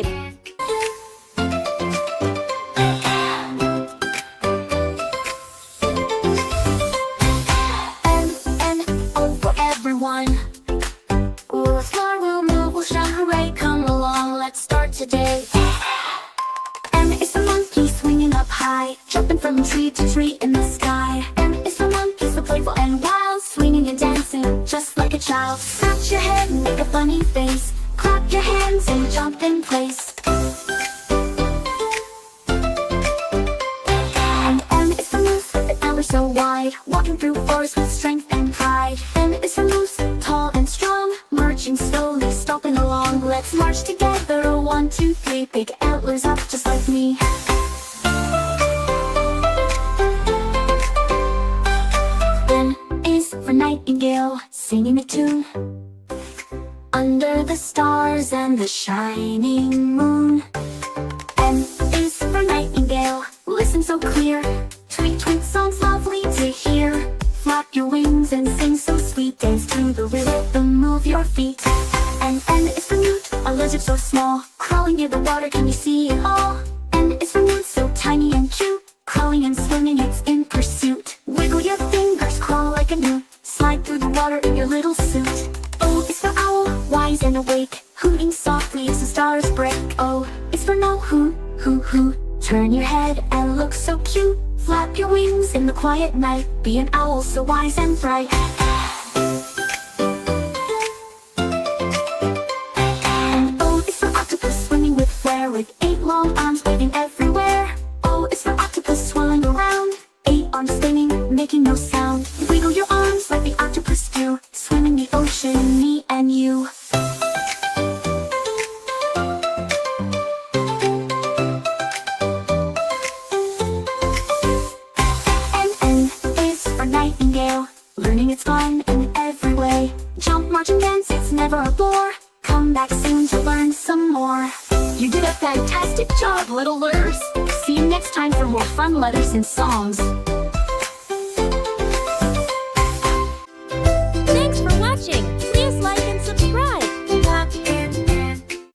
subscribe. N-N-O for everyone. We'll explore, we'll move, we'll shout hooray. Come along, let's start today. M is for monkey swinging up high, jumping from tree to tree in the sky. M is for monkey, so playful and wild, swinging and dancing just like a child. Scratch your head and make a funny face, clap your hands and jump in place. And M is for moose with the antlers so wide, walking through forests with strength and pride. M is for moose, tall and strong, marching slowly, stomping along. Let's march together, 1, 2, 3, big antlers up just like me. N is for Nightingale, singing a tune under the stars and the shining moon. N is for Nightingale, listen so clear, tweet tweet songs lovely to hear. Flap your wings and sing so sweet, dance to the rhythm, move your feet. And N is for newt, a lizard so small, crawling near the water, can you see it all? N is for newt, so tiny and cute, crawling and swimming, it's in pursuit. Wiggle your fingers, crawl like a newt, slide through the water in your little suit. O is for owl, wise and awake, hooting softly as the stars break. O is for no, hoo, hoo, hoo, turn your head and look so cute. Flap your wings in the quiet night, be an owl so wise and bright. And O is for octopus, swimming with flair, with 8 long arms waving everywhere. O is for octopus, swirling around, 8 arms spinning, making no sound. Wiggle your arms like the octopus do, swimming the ocean, me and you. Nightingale, learning it's fun in every way. Jump, march and dance, it's never a bore. Come back soon to learn some more. You did a fantastic job, littlers. See you next time for more fun letters and songs.